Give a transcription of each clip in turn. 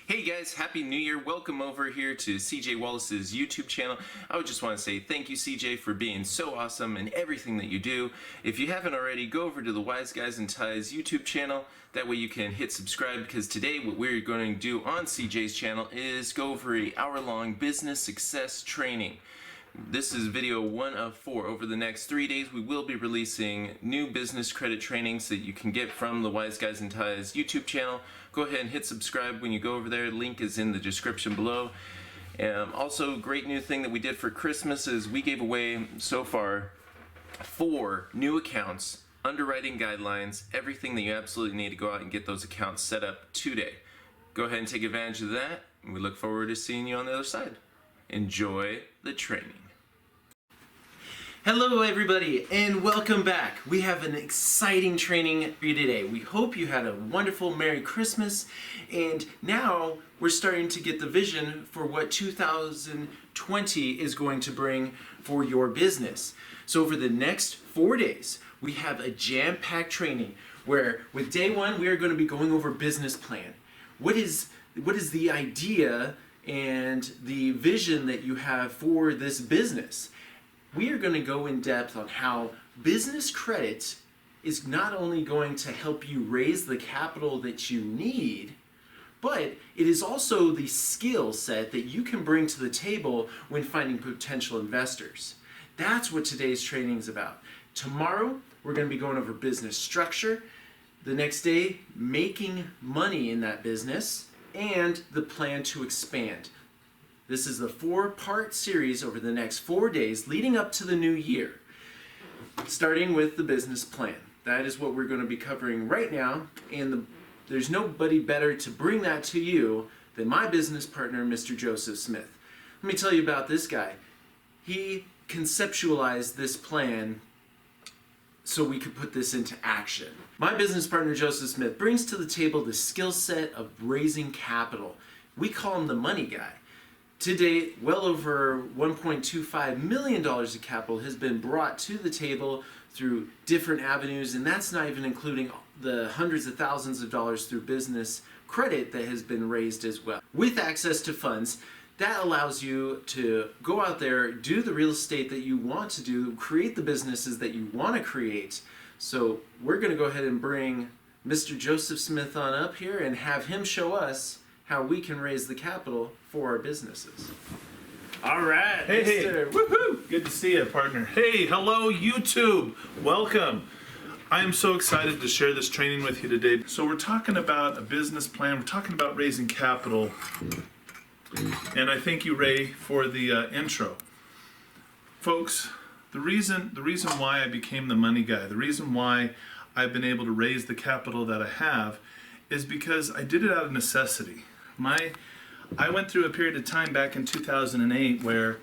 Hey guys, Happy New Year. Welcome over here to CJ Wallace's YouTube channel. I would just want to say thank you, CJ, for being so awesome in everything that you do. If you haven't already, go over to the Wise Guys and Ties YouTube channel. That way you can hit subscribe, because today what we're going to do on CJ's channel is go over an hour-long business success training. This is video 1 of 4. Over the next 3 days, we will be releasing new business credit trainings that you can get from the Wise Guys and Ties YouTube channel. Go ahead and hit subscribe when you go over there. Link is in the description below. Also, great new thing that we did for Christmas is we gave away so far 4 new accounts, underwriting guidelines, everything that you absolutely need to go out and get those accounts set up today. Go ahead and take advantage of that, and we look forward to seeing you on the other side. Enjoy the training. Hello everybody, and welcome back. We have an exciting training for you today. We hope you had a wonderful Merry Christmas, and now we're starting to get the vision for what 2020 is going to bring for your business. So over the next 4 days, we have a jam-packed training where with day 1, we are going to be going over business plan. What is the idea and the vision that you have for this business? We are going to go in depth on how business credit is not only going to help you raise the capital that you need, but it is also the skill set that you can bring to the table when finding potential investors. That's what today's training is about. Tomorrow, we're going to be going over business structure. The next day, making money in that business, and the plan to expand. This is a 4-part series over the next 4 days leading up to the new year, starting with the business plan. That is what we're going to be covering right now, and there's nobody better to bring that to you than my business partner, Mr. Joseph Smith. Let me tell you about this guy. He conceptualized this plan so we could put this into action. My business partner, Joseph Smith, brings to the table the skill set of raising capital. We call him the money guy. To date, well over $1.25 million of capital has been brought to the table through different avenues, and that's not even including the hundreds of thousands of dollars through business credit that has been raised as well. With access to funds, that allows you to go out there, do the real estate that you want to do, create the businesses that you want to create. So we're going to go ahead and bring Mr. Joseph Smith on up here and have him show us how we can raise the capital for our businesses. All right. Hey, woohoo! Good to see you, partner. Hey, hello, YouTube. Welcome. I am so excited to share this training with you today. So we're talking about a business plan. We're talking about raising capital. And I thank you, Ray, for the intro. Folks, the reason why I became the money guy, the reason why I've been able to raise the capital that I have, is because I did it out of necessity. I went through a period of time back in 2008 where,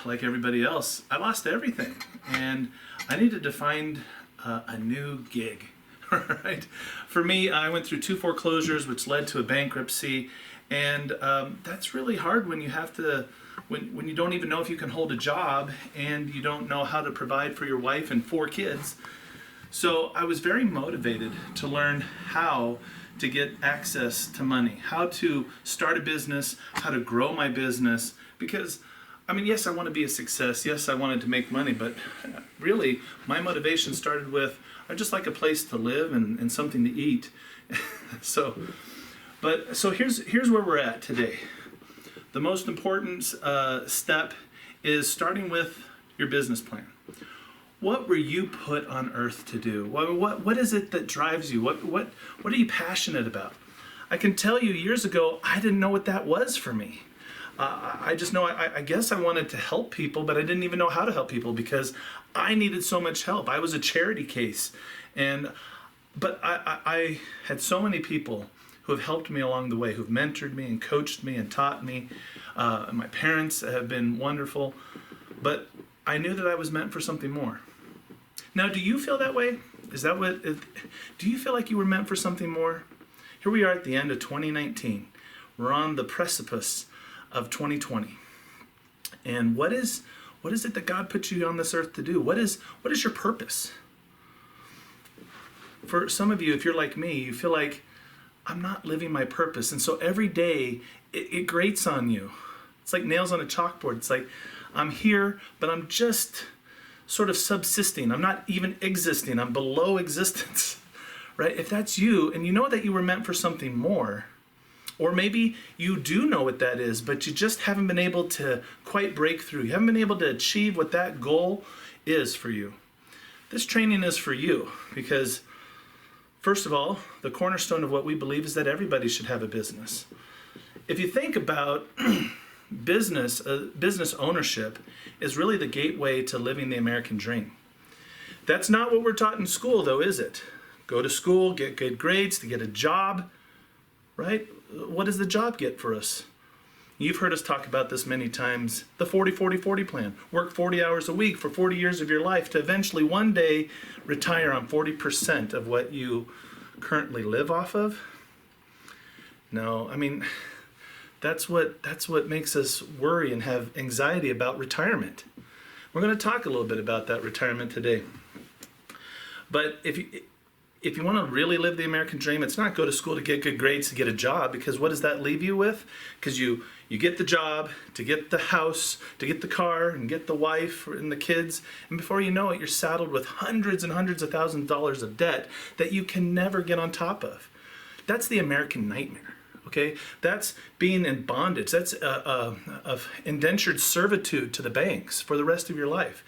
like everybody else, I lost everything, and I needed to find a new gig. Right? For me, I went through 2 foreclosures, which led to a bankruptcy, and that's really hard when you have to, when you don't even know if you can hold a job, and you don't know how to provide for your wife and 4 kids. So I was very motivated to learn how to get access to money, how to start a business, how to grow my business, because, I mean, yes, I want to be a success. Yes, I wanted to make money, but really, my motivation started with, I just like a place to live and something to eat. So here's where we're at today. The most important step is starting with your business plan. What were you put on earth to do? What is it that drives you? What are you passionate about? I can tell you, years ago, I didn't know what that was for me. I just know, I guess I wanted to help people, but I didn't even know how to help people because I needed so much help. I was a charity case. But I had so many people who have helped me along the way, who've mentored me and coached me and taught me. My parents have been wonderful. But I knew that I was meant for something more. Now, do you feel that way? Do you feel like you were meant for something more? Here we are at the end of 2019. We're on the precipice of 2020. And what is it that God put you on this earth to do? What is your purpose? For some of you, if you're like me, you feel like I'm not living my purpose. And so every day it grates on you. It's like nails on a chalkboard. It's like, I'm here, but I'm just sort of subsisting. I'm not even existing. I'm below existence, right? If that's you, and you know that you were meant for something more, or maybe you do know what that is, but you just haven't been able to quite break through. You haven't been able to achieve what that goal is for you. This training is for you because, first of all, the cornerstone of what we believe is that everybody should have a business. If you think about business ownership is really the gateway to living the American dream. That's not what we're taught in school, though, is it? Go to school, get good grades, to get a job, right? What does the job get for us? You've heard us talk about this many times, the 40-40-40 plan. Work 40 hours a week for 40 years of your life to eventually one day retire on 40% of what you currently live off of. No, I mean, that's what makes us worry and have anxiety about retirement. We're going to talk a little bit about that retirement today. But if you want to really live the American dream, it's not go to school to get good grades to get a job, because what does that leave you with? Because you get the job, to get the house, to get the car, and get the wife and the kids, and before you know it, you're saddled with hundreds and hundreds of thousands of dollars of debt that you can never get on top of. That's the American nightmare. Okay, that's being in bondage. That's of indentured servitude to the banks for the rest of your life.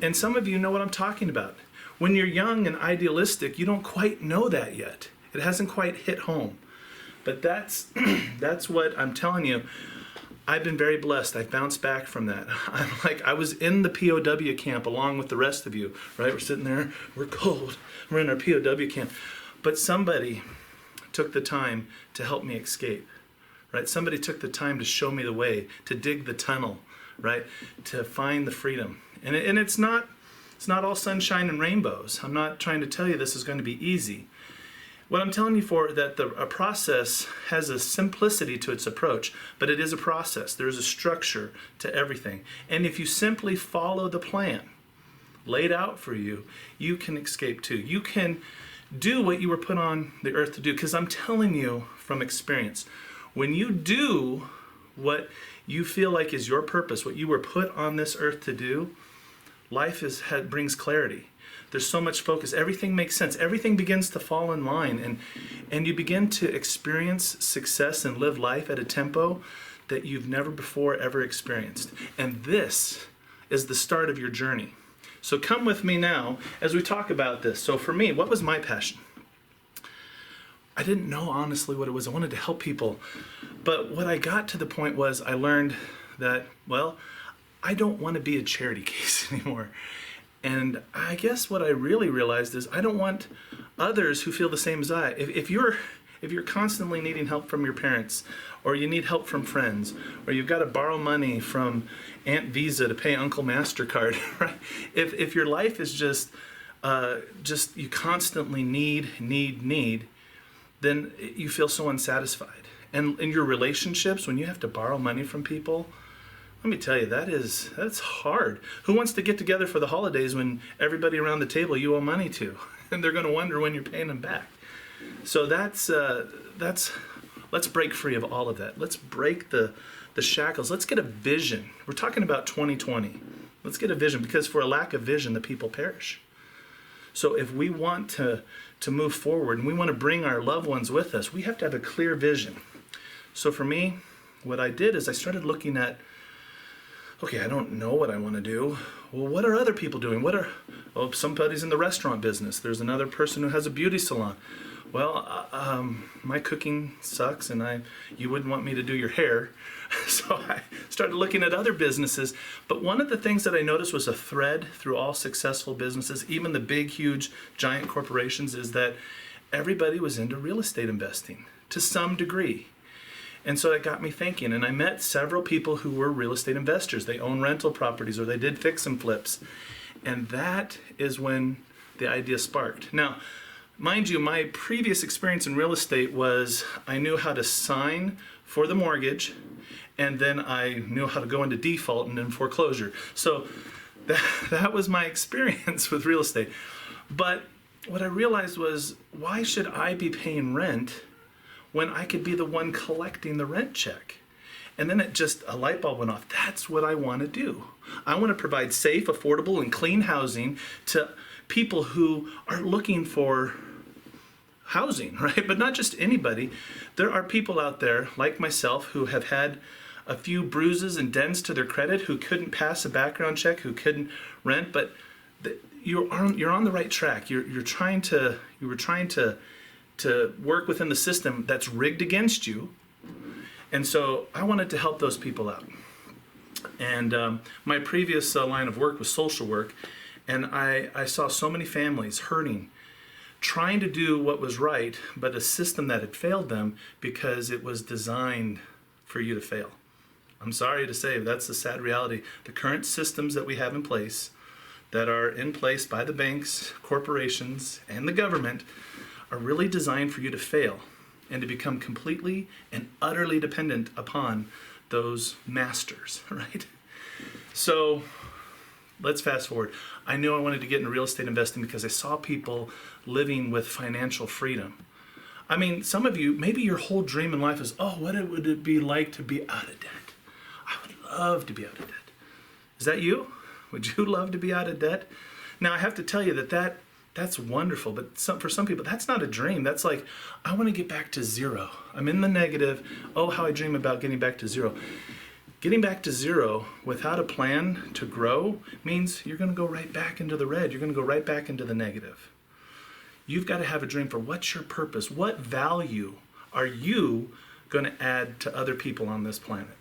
And some of you know what I'm talking about. When you're young and idealistic, you don't quite know that yet. It hasn't quite hit home. But that's what I'm telling you. I've been very blessed. I bounced back from that. I was in the POW camp along with the rest of you, right? We're sitting there, we're cold, we're in our POW camp. But somebody took the time to help me escape, right? Somebody took the time to show me the way, to dig the tunnel, right? To find the freedom. And it's not all sunshine and rainbows. I'm not trying to tell you this is going to be easy. What I'm telling you for that a process has a simplicity to its approach, but it is a process. There's a structure to everything. And if you simply follow the plan laid out for you, you can escape too. You can do what you were put on the earth to do. Because I'm telling you from experience, when you do what you feel like is your purpose, what you were put on this earth to do, life brings clarity. There's so much focus. Everything makes sense. Everything begins to fall in line. And you begin to experience success and live life at a tempo that you've never before ever experienced. And this is the start of your journey. So come with me now as we talk about this. So for me, what was my passion? I didn't know honestly what it was. I wanted to help people. But what I got to the point was I learned that, well, I don't want to be a charity case anymore. And I guess what I really realized is I don't want others who feel the same as I. If you're constantly needing help from your parents, or you need help from friends, or you've got to borrow money from Aunt Visa to pay Uncle MasterCard, right? If your life is just you constantly need, then you feel so unsatisfied. And in your relationships, when you have to borrow money from people, let me tell you, that's hard. Who wants to get together for the holidays when everybody around the table you owe money to, and they're going to wonder when you're paying them back? So let's break free of all of that. Let's break the shackles. Let's get a vision. We're talking about 2020. Let's get a vision, because for a lack of vision, the people perish. So if we want to move forward and we want to bring our loved ones with us, we have to have a clear vision. So for me, what I did is I started looking at, okay, I don't know what I want to do. Well, what are other people doing? Somebody's in the restaurant business. There's another person who has a beauty salon. Well, my cooking sucks, and you wouldn't want me to do your hair. So I started looking at other businesses. But one of the things that I noticed was a thread through all successful businesses, even the big, huge, giant corporations, is that everybody was into real estate investing to some degree. And so it got me thinking, and I met several people who were real estate investors. They own rental properties, or they did fix and flips. And that is when the idea sparked. Now, mind you, my previous experience in real estate was I knew how to sign for the mortgage, and then I knew how to go into default and then foreclosure. So that was my experience with real estate. But what I realized was, why should I be paying rent when I could be the one collecting the rent check? And then a light bulb went off. That's what I want to do. I want to provide safe, affordable, and clean housing to people who are looking for housing, right? But not just anybody. There are people out there like myself who have had a few bruises and dents to their credit, who couldn't pass a background check, who couldn't rent, but you're on the right track. You were trying to work within the system that's rigged against you. And so I wanted to help those people out. And my previous line of work was social work, and I saw so many families hurting, trying to do what was right, but a system that had failed them because it was designed for you to fail. I'm sorry to say, that's the sad reality. The current systems that we have in place, that are in place by the banks, corporations, and the government, are really designed for you to fail and to become completely and utterly dependent upon those masters, right? So let's fast forward. I knew I wanted to get into real estate investing because I saw people living with financial freedom. I mean, some of you, maybe your whole dream in life is, oh, what would it be like to be out of debt? I would love to be out of debt. Is that you? Would you love to be out of debt? Now, I have to tell you that's wonderful, but for some people, that's not a dream. That's like, I want to get back to zero. I'm in the negative. Oh, how I dream about getting back to zero. Getting back to zero without a plan to grow means you're going to go right back into the red. You're going to go right back into the negative. You've got to have a dream for what's your purpose? What value are you going to add to other people on this planet?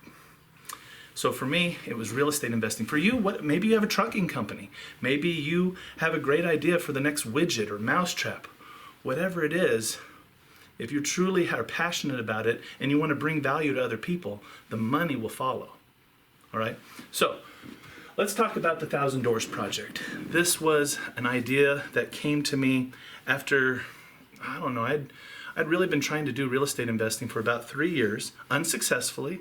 So for me, it was real estate investing. For you, maybe you have a trucking company. Maybe you have a great idea for the next widget or mousetrap. Whatever it is, if you truly are passionate about it and you want to bring value to other people, the money will follow. All right? So let's talk about the Thousand Doors Project. This was an idea that came to me after, I don't know, I'd really been trying to do real estate investing for about 3 years, unsuccessfully.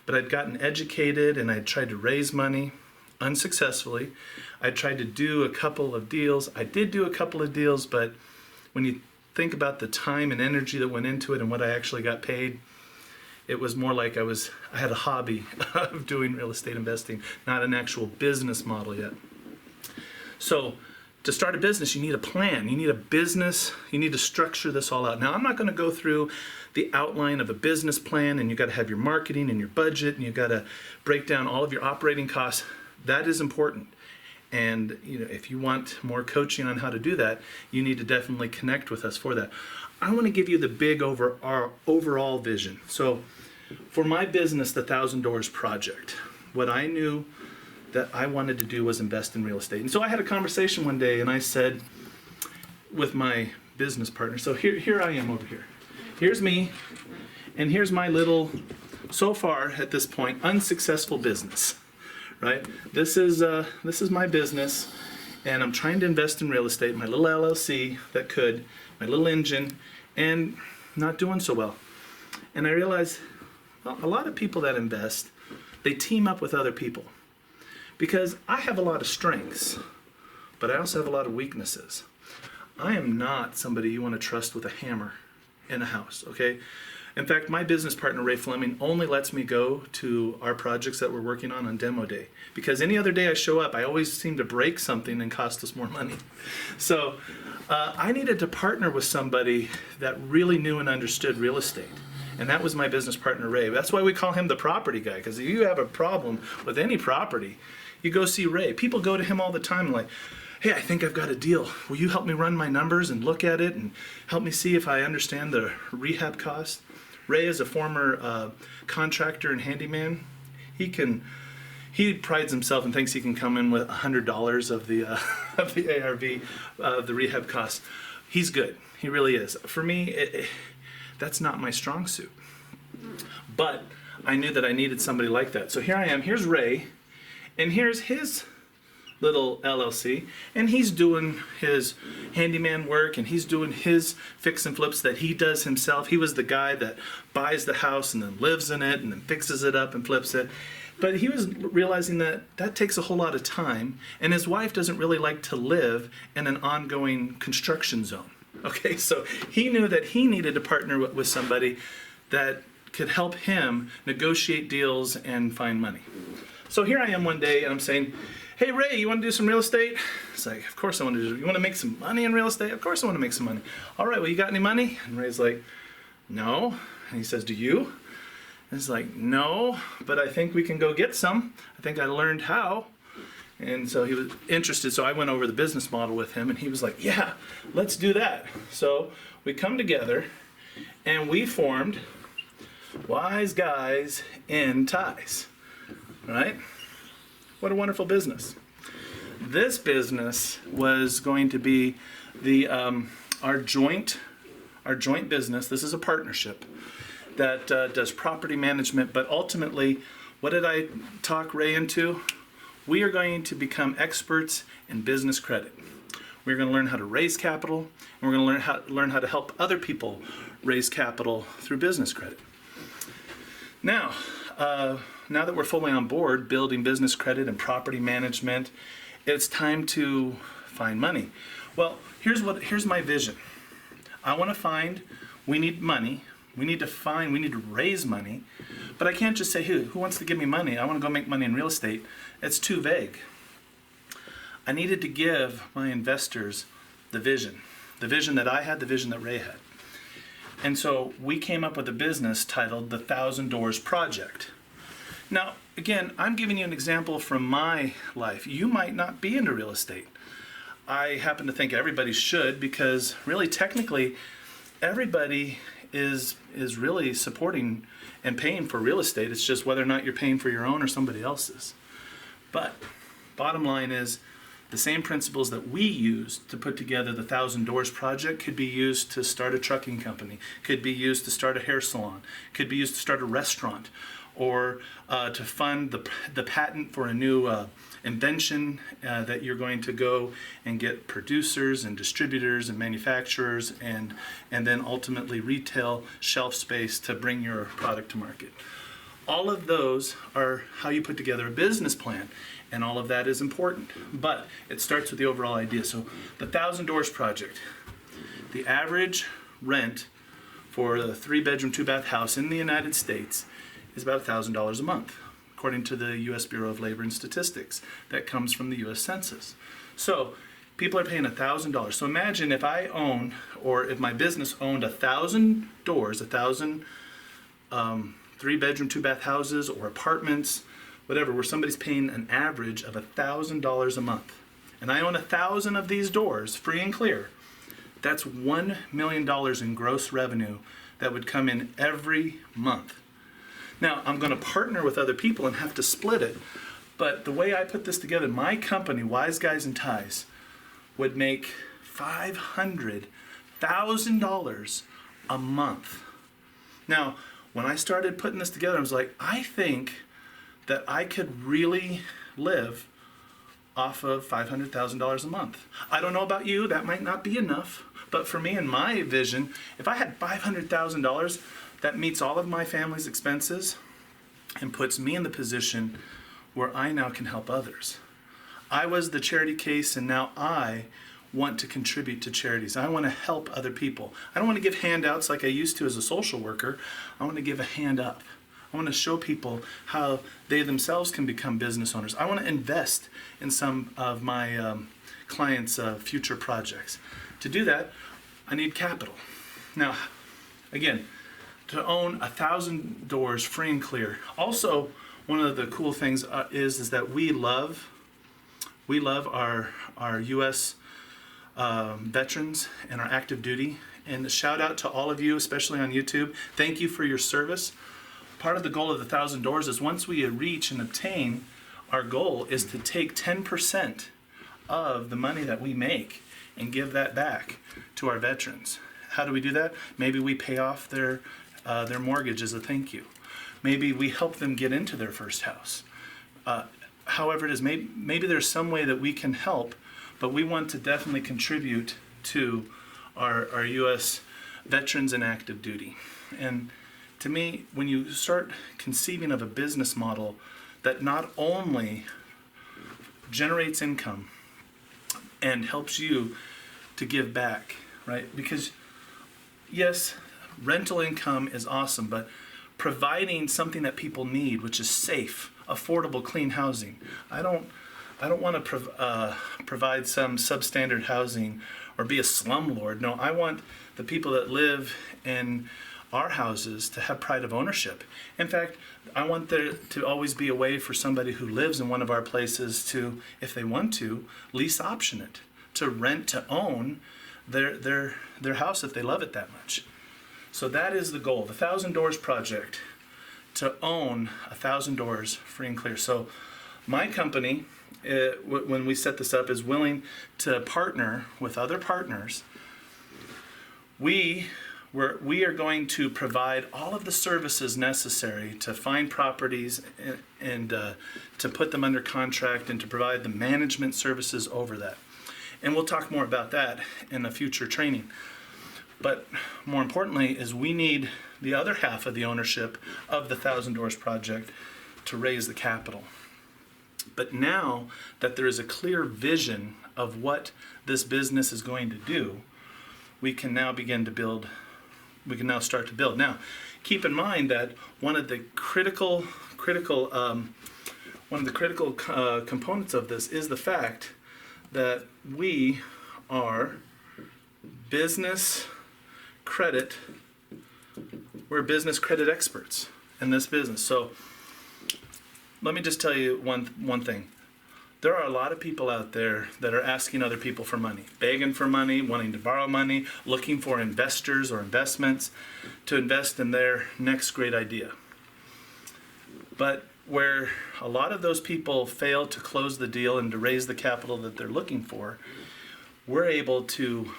But I'd gotten educated and I'd tried to raise money unsuccessfully. I tried to do a couple of deals. I did do a couple of deals, but when you think about the time and energy that went into it and what I actually got paid, it was more like I had a hobby of doing real estate investing, not an actual business model yet. So to start a business, you need a plan. You need a business. You need to structure this all out. Now, I'm not going to go through the outline of a business plan, and you've got to have your marketing and your budget, and you've got to break down all of your operating costs. That is important. And if you want more coaching on how to do that, you need to definitely connect with us for that. I want to give you the big overall vision. So for my business, the Thousand Doors Project, what I knew that I wanted to do was invest in real estate. And so I had a conversation one day, and I said with my business partner, so here I am over here. Here's me, and here's my little, so far at this point, unsuccessful business, right? This is my business, and I'm trying to invest in real estate, my little LLC my little engine, and not doing so well. And I realized, well, a lot of people that invest, they team up with other people. Because I have a lot of strengths, but I also have a lot of weaknesses. I am not somebody you want to trust with a hammer in a house, okay? In fact, my business partner, Ray Fleming, only lets me go to our projects that we're working on demo day. Because any other day I show up, I always seem to break something and cost us more money. So I needed to partner with somebody that really knew and understood real estate. And that was my business partner, Ray. That's why we call him the property guy, because if you have a problem with any property, you go see Ray. People go to him all the time like, hey, I think I've got a deal. Will you help me run my numbers and look at it and help me see if I understand the rehab cost? Ray is a former contractor and handyman. He prides himself and thinks he can come in with $100 of the ARV, the rehab cost. He's good. He really is. For me, that's not my strong suit. But I knew that I needed somebody like that. So here I am. Here's Ray, and here's his little LLC, and he's doing his handyman work, and he's doing his fix and flips that he does himself. He was the guy that buys the house and then lives in it and then fixes it up and flips it. But he was realizing that takes a whole lot of time, and his wife doesn't really like to live in an ongoing construction zone. Okay, so he knew that he needed to partner with somebody that could help him negotiate deals and find money. So here I am one day and I'm saying, hey Ray, you want to do some real estate? It's like, of course I want to do it. You want to make some money in real estate? Of course I want to make some money. All right, well, you got any money? And Ray's like, no. And he says, do you? And it's like, no, but I think we can go get some. I think I learned how. And so he was interested. So I went over the business model with him and he was like, yeah, let's do that. So we come together and we formed Wise Guys in Ties, right? What a wonderful business. This business was going to be the our joint business. This is a partnership that does property management, but ultimately, what did I talk Ray into? We are going to become experts in business credit. We're going to learn how to raise capital, and we're going to learn how to help other people raise capital through business credit. Now that we're fully on board building business credit and property management, it's time to find money. Well, here's my vision. We need money. We need to raise money, but I can't just say, who wants to give me money? I want to go make money in real estate. It's too vague. I needed to give my investors the vision that I had, the vision that Ray had. And so we came up with a business titled the 1,000 Doors Project. Now, again, I'm giving you an example from my life. You might not be into real estate. I happen to think everybody should, because really technically everybody is really supporting and paying for real estate. It's just whether or not you're paying for your own or somebody else's. But bottom line is, the same principles that we used to put together the 1,000 Doors Project could be used to start a trucking company, could be used to start a hair salon, could be used to start a restaurant, or to fund the patent for a new invention that you're going to go and get producers and distributors and manufacturers and then ultimately retail shelf space to bring your product to market. All of those are how you put together a business plan, and all of that is important. But it starts with the overall idea. So the 1,000 Doors Project, the average rent for a 3-bedroom, 2-bath house in the United States is about $1,000 a month, according to the U.S. Bureau of Labor and Statistics. That comes from the U.S. Census. So people are paying $1,000. So imagine if I own, or if my business owned 1,000 doors, 1,000 3-bedroom, 2-bath houses or apartments, whatever, where somebody's paying an average of $1,000 a month. And I own 1,000 of these doors, free and clear. That's $1 million in gross revenue that would come in every month. Now, I'm going to partner with other people and have to split it. But the way I put this together, my company, Wise Guys in Ties, would make $500,000 a month. Now, when I started putting this together, I was like, I think that I could really live off of $500,000 a month. I don't know about you, that might not be enough. But for me and my vision, if I had $500,000, that meets all of my family's expenses and puts me in the position where I now can help others. I was the charity case, and now I want to contribute to charities. I want to help other people. I don't want to give handouts like I used to as a social worker. I want to give a hand up. I want to show people how they themselves can become business owners. I want to invest in some of my clients' future projects. To do that, I need capital. Now, again, to own 1,000 doors free and clear. Also, one of the cool things is that we love our U.S. Veterans and our active duty. And a shout out to all of you, especially on YouTube. Thank you for your service. Part of the goal of the 1,000 Doors is once we reach and obtain our goal is to take 10% of the money that we make and give that back to our veterans. How do we do that? Maybe we pay off their mortgage as a thank you. Maybe we help them get into their first house. However it is, maybe there's some way that we can help, but we want to definitely contribute to our U.S. veterans and active duty. And to me, when you start conceiving of a business model that not only generates income and helps you to give back, right? Because yes, rental income is awesome, but providing something that people need, which is safe, affordable, clean housing. I don't want to provide some substandard housing or be a slumlord. No, I want the people that live in our houses to have pride of ownership. In fact, I want there to always be a way for somebody who lives in one of our places to, if they want to, lease option it, to rent, to own their house if they love it that much. So that is the goal, the 1,000 Doors Project, to own 1,000 doors free and clear. So my company, when we set this up, is willing to partner with other partners. We are going to provide all of the services necessary to find properties and to put them under contract and to provide the management services over that. And we'll talk more about that in a future training. But more importantly is we need the other half of the ownership of the 1,000 Doors Project to raise the capital. But now that there is a clear vision of what this business is going to do, we can now begin to build. We can now start to build. Now, keep in mind that one of the critical components of this is the fact that we are business credit. We're business credit experts in this business. So let me just tell you one thing. There are a lot of people out there that are asking other people for money, begging for money, wanting to borrow money, looking for investors or investments to invest in their next great idea. But where a lot of those people fail to close the deal and to raise the capital that they're looking for, we're able to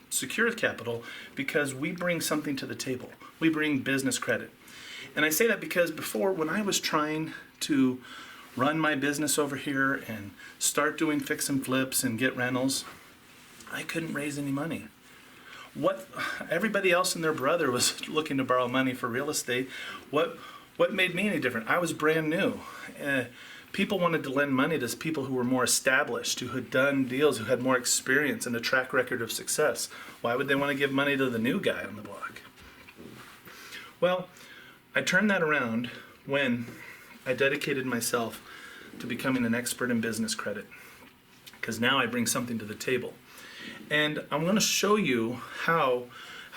secure capital because we bring something to the table. We bring business credit. And I say that because before, when I was trying to run my business over here and start doing fix and flips and get rentals, I couldn't raise any money. Everybody else and their brother was looking to borrow money for real estate. What made me any different? I was brand new. People wanted to lend money to people who were more established, who had done deals, who had more experience and a track record of success. Why would they want to give money to the new guy on the block? Well, I turned that around when I dedicated myself to becoming an expert in business credit, because now I bring something to the table. And I'm going to show you how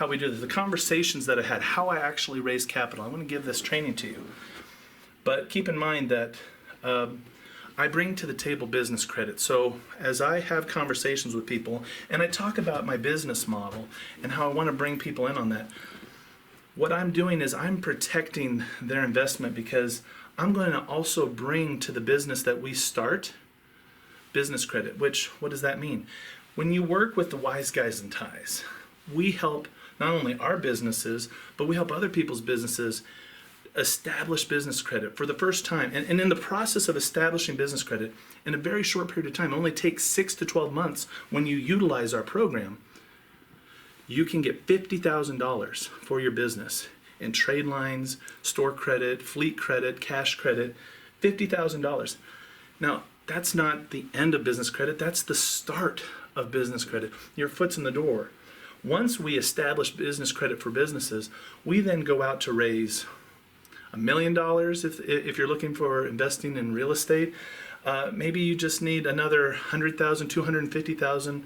we do this, the conversations that I had, how I actually raise capital. I want to give this training to you. But keep in mind that I bring to the table business credit. So as I have conversations with people and I talk about my business model and how I want to bring people in on that, what I'm doing is I'm protecting their investment, because I'm going to also bring to the business that we start business credit. What does that mean? When you work with the Wise Guys and Ties, we help not only our businesses, but we help other people's businesses establish business credit for the first time. And in the process of establishing business credit, in a very short period of time, it only takes 6 to 12 months when you utilize our program, you can get $50,000 for your business in trade lines, store credit, fleet credit, cash credit, $50,000. Now, that's not the end of business credit, that's the start of business credit. Your foot's in the door. Once we establish business credit for businesses, we then go out to raise $1 million if you're looking for investing in real estate. Maybe you just need another $100,000, $250,000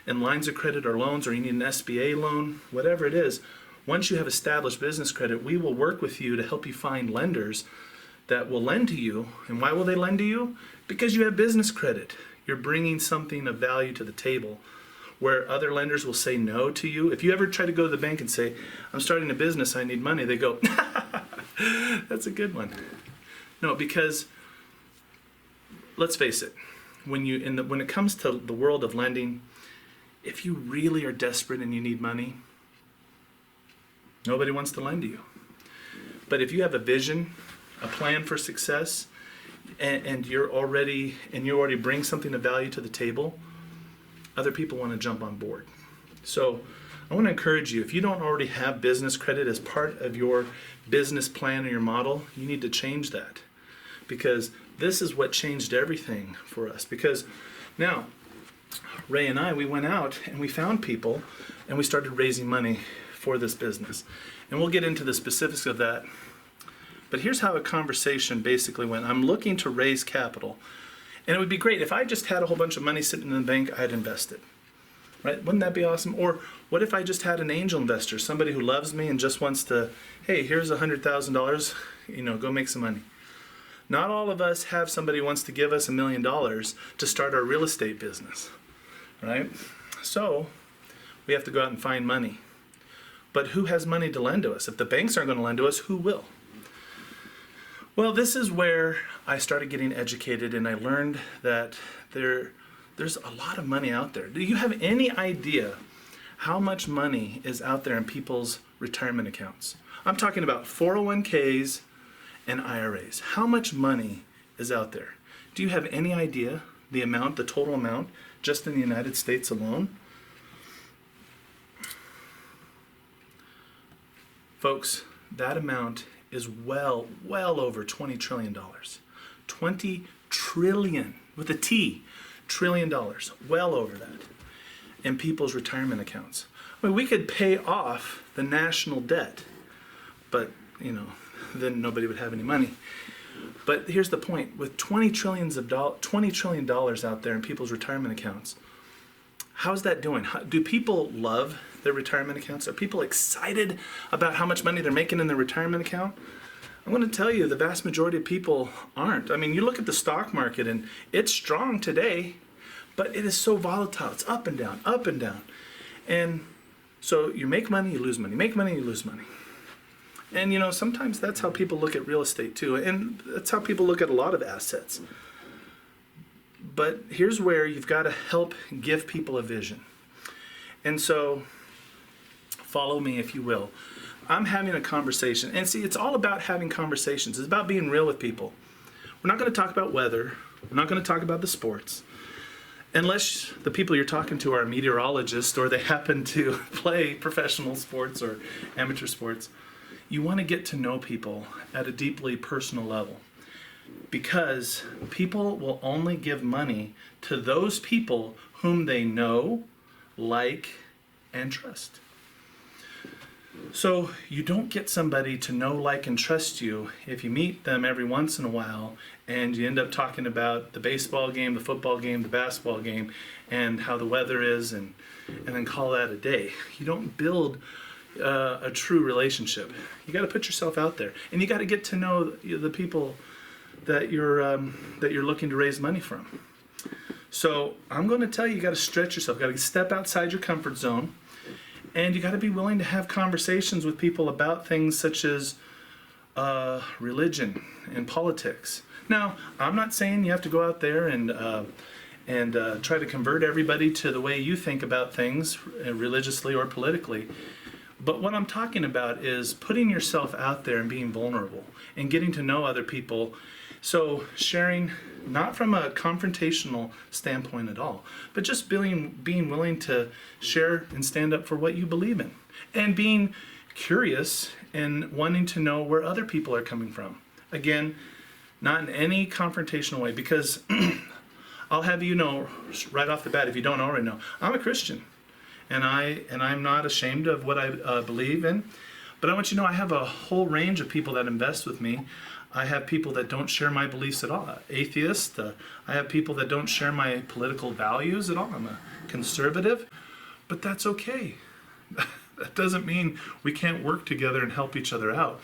in lines of credit or loans, or you need an SBA loan, whatever it is. Once you have established business credit, we will work with you to help you find lenders that will lend to you. And why will they lend to you? Because you have business credit. You're bringing something of value to the table where other lenders will say no to you. If you ever try to go to the bank and say, I'm starting a business, I need money, they go, that's a good one. No, because let's face it, when it comes to the world of lending, if you really are desperate and you need money, nobody wants to lend to you. But if you have a vision, a plan for success, and you already bring something of value to the table, other people want to jump on board. So I want to encourage you, if you don't already have business credit as part of your business plan or your model, you need to change that, because this is what changed everything for us. Because now, Ray and I, we went out and we found people and we started raising money for this business. And we'll get into the specifics of that. But here's how a conversation basically went. I'm looking to raise capital. And it would be great if I just had a whole bunch of money sitting in the bank, I'd invest it. Right? Wouldn't that be awesome? Or what if I just had an angel investor, somebody who loves me and just wants to, hey, here's $100,000, go make some money. Not all of us have somebody who wants to give us $1 million to start our real estate business, right? So we have to go out and find money. But who has money to lend to us? If the banks aren't going to lend to us, who will? Well, this is where I started getting educated and I learned that there's a lot of money out there. Do you have any idea how much money is out there in people's retirement accounts? I'm talking about 401ks and IRAs. How much money is out there? Do you have any idea the total amount, just in the United States alone? Folks, that amount is well over $20 trillion. 20 trillion, with a T, trillion dollars, well over that, in people's retirement accounts. I mean, we could pay off the national debt, but, then nobody would have any money. But here's the point, with $20 trillion out there in people's retirement accounts, how's that doing? Do people love their retirement accounts? Are people excited about how much money they're making in their retirement account? I'm going to tell you, the vast majority of people aren't. I mean, you look at the stock market and it's strong today, but it is so volatile. It's up and down, up and down. And so you make money, you lose money, make money, you lose money. And sometimes that's how people look at real estate too. And that's how people look at a lot of assets. But here's where you've got to help give people a vision. And so, follow me if you will. I'm having a conversation. And see, it's all about having conversations. It's about being real with people. We're not going to talk about weather. We're not going to talk about the sports. Unless the people you're talking to are meteorologists or they happen to play professional sports or amateur sports. You want to get to know people at a deeply personal level. Because people will only give money to those people whom they know, like, and trust. So you don't get somebody to know, like, and trust you if you meet them every once in a while and you end up talking about the baseball game, the football game, the basketball game, and how the weather is, and then call that a day. You don't build a true relationship. You got to put yourself out there, and you got to get to know the people that you're looking to raise money from. So I'm going to tell you, you got to stretch yourself. You got to step outside your comfort zone, and you got to be willing to have conversations with people about things such as religion and politics. Now, I'm not saying you have to go out there and try to convert everybody to the way you think about things, religiously or politically. But what I'm talking about is putting yourself out there and being vulnerable and getting to know other people. So sharing, not from a confrontational standpoint at all, but just being willing to share and stand up for what you believe in. And being curious and wanting to know where other people are coming from. Again, not in any confrontational way, because I'll have you know right off the bat, if you don't already know, I'm a Christian. And I'm not ashamed of what I believe in. But I want you to know I have a whole range of people that invest with me. I have people that don't share my beliefs at all. Atheists. I have people that don't share my political values at all. I'm a conservative. But that's okay. That doesn't mean we can't work together and help each other out.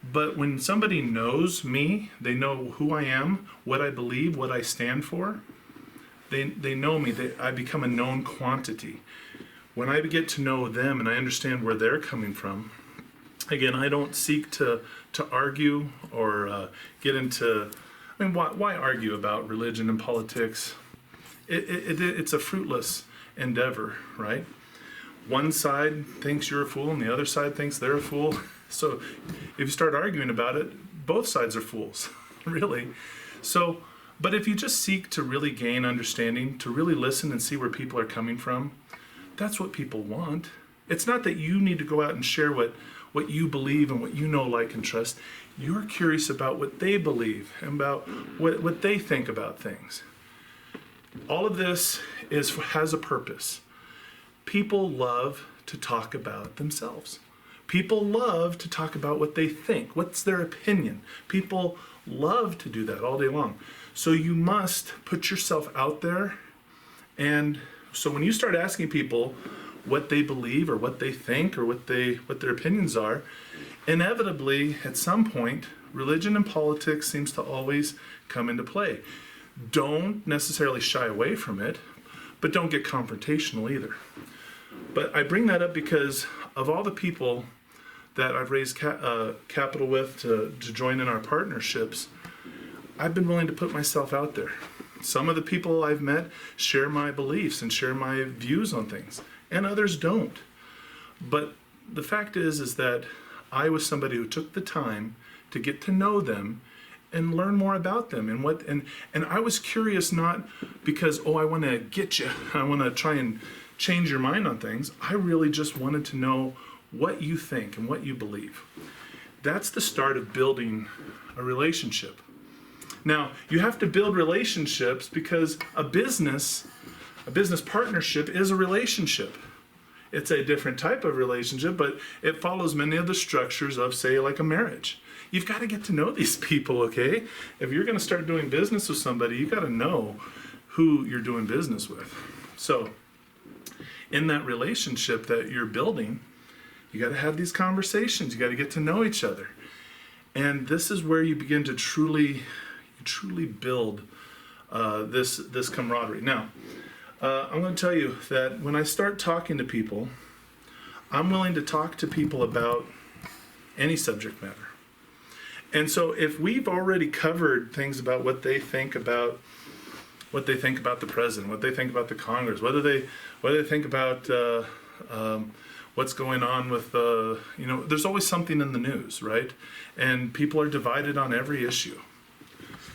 But when somebody knows me, they know who I am, what I believe, what I stand for, they know me. I become a known quantity. When I get to know them and I understand where they're coming from, again, I don't seek to argue or get into, why argue about religion and politics? It's a fruitless endeavor, right? One side thinks you're a fool and the other side thinks they're a fool. So if you start arguing about it, both sides are fools, really. So, but if you just seek to really gain understanding, to really listen and see where people are coming from, that's what people want. It's not that you need to go out and share what you believe and what you know, like, and trust. You're curious about what they believe and about what they think about things. All of this has a purpose. People love to talk about themselves. People love to talk about what they think. What's their opinion? People love to do that all day long. So you must put yourself out there. And so when you start asking people what they believe or what they think or what their opinions are, inevitably at some point, religion and politics seems to always come into play. Don't necessarily shy away from it, but don't get confrontational either. But I bring that up because of all the people that I've raised capital with to join in our partnerships, I've been willing to put myself out there. Some of the people I've met share my beliefs and share my views on things, and others don't. But the fact is that I was somebody who took the time to get to know them and learn more about them and I was curious, not because, oh, I want to get you, I want to try and change your mind on things. I really just wanted to know what you think and what you believe. That's the start of building a relationship. Now, you have to build relationships because a business partnership is a relationship. It's a different type of relationship, but it follows many of the structures of, say, like a marriage. You've got to get to know these people, okay? If you're going to start doing business with somebody, you got to know who you're doing business with. So, in that relationship that you're building, you got to have these conversations. You got to get to know each other. And this is where you begin to truly build this camaraderie. Now, I'm going to tell you that when I start talking to people, I'm willing to talk to people about any subject matter. And so if we've already covered things about what they think about the president, what they think about the Congress, what they think about what's going on with there's always something in the news, right? And people are divided on every issue.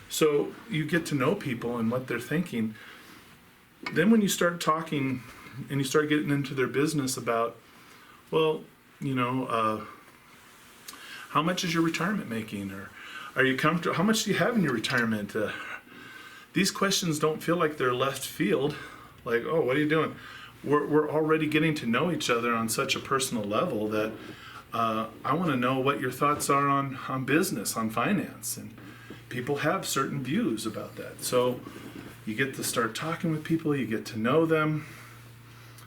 So you get to know people and what they're thinking. Then when you start talking and you start getting into their business about, well, how much is your retirement making? Or are you comfortable? How much do you have in your retirement? These questions don't feel like they're left field. Like, oh, what are you doing? We're already getting to know each other on such a personal level that I want to know what your thoughts are on business, on finance. And people have certain views about that. So you get to start talking with people, you get to know them,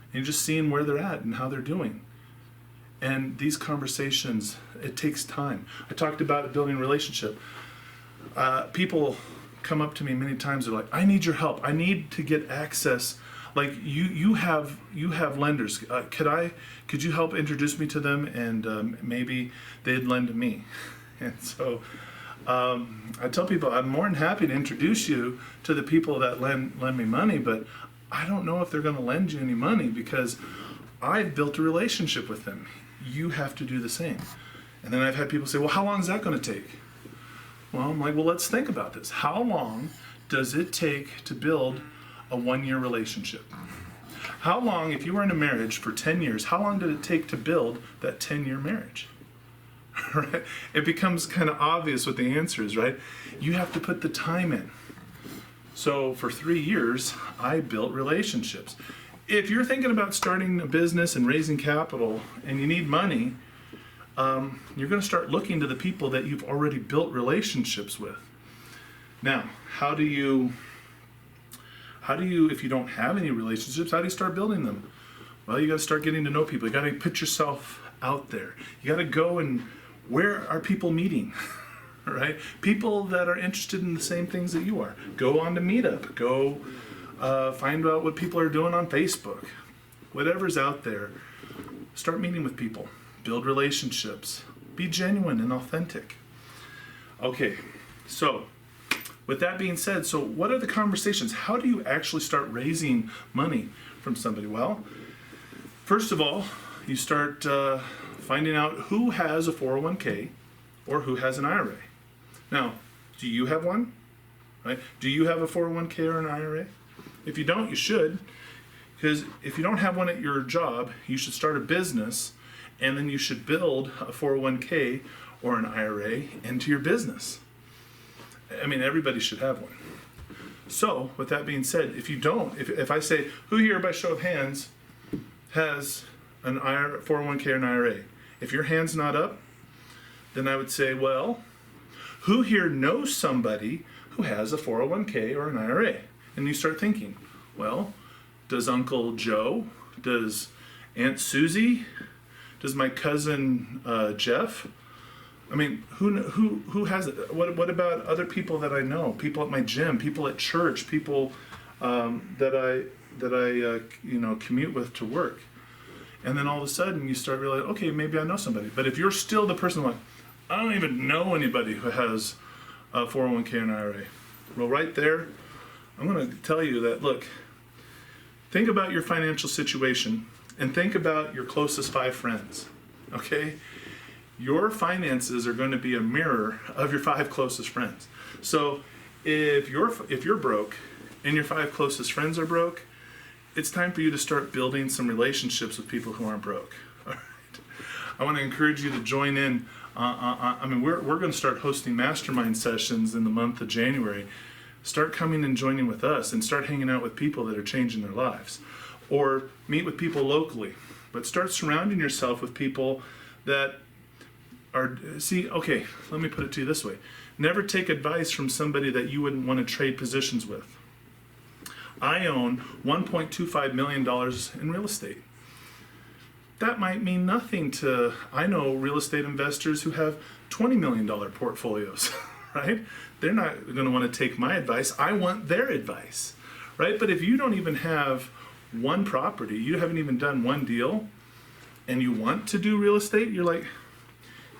and you're just seeing where they're at and how they're doing. And these conversations, it takes time. I talked about building a relationship. People come up to me many times. They're like, "I need your help. I need to get access. Like you have lenders. Could you help introduce me to them? And maybe they'd lend to me." And so I tell people I'm more than happy to introduce you to the people that lend me money, but I don't know if they're going to lend you any money because I've built a relationship with them. You have to do the same. And then I've had people say, well, how long is that going to take? Well, I'm like, well, let's think about this. How long does it take to build a 1-year relationship? How long, if you were in a marriage for 10 years, how long did it take to build that 10-year marriage? Right? It becomes kind of obvious what the answer is, right? You have to put the time in. So for 3 years, I built relationships. If you're thinking about starting a business and raising capital and you need money, you're going to start looking to the people that you've already built relationships with. Now, how do you, if you don't have any relationships, how do you start building them? Well, you got to start getting to know people. You got to put yourself out there. You got to go and where are people meeting? Right? People that are interested in the same things that you are. Go on to Meetup. Go find out what people are doing on Facebook. Whatever's out there, start meeting with people. Build relationships. Be genuine and authentic. Okay, so with that being said, so what are the conversations? How do you actually start raising money from somebody? Well, first of all, you start finding out who has a 401k or who has an IRA. Now, do you have one? Right? Do you have a 401k or an IRA? If you don't, you should. Because if you don't have one at your job, you should start a business and then you should build a 401k or an IRA into your business. I mean, everybody should have one. So, with that being said, if you don't, if I say, who here by show of hands has an 401k or an IRA? If your hand's not up, then I would say, well, who here knows somebody who has a 401k or an IRA? And you start thinking, well, does Uncle Joe? Does Aunt Susie? Does my cousin Jeff? I mean, who has it? What about other people that I know? People at my gym, people at church, people that I commute with to work. And then all of a sudden you start realizing, okay, maybe I know somebody. But if you're still the person like, I don't even know anybody who has a 401k and IRA. Well, right there, I'm going to tell you that, look, think about your financial situation and think about your closest 5 friends, okay? Your finances are going to be a mirror of your 5 closest friends. So if you're broke and your 5 closest friends are broke, it's time for you to start building some relationships with people who aren't broke. All right. I want to encourage you to join in. We're going to start hosting mastermind sessions in the month of January. Start coming and joining with us and start hanging out with people that are changing their lives. Or meet with people locally. But start surrounding yourself with people that are, okay, let me put it to you this way. Never take advice from somebody that you wouldn't want to trade positions with. I own $1.25 million in real estate. That might mean nothing to, I know real estate investors who have $20 million portfolios, right? They're not going to want to take my advice. I want their advice, right? But if you don't even have one property, you haven't even done one deal, and you want to do real estate, you're like,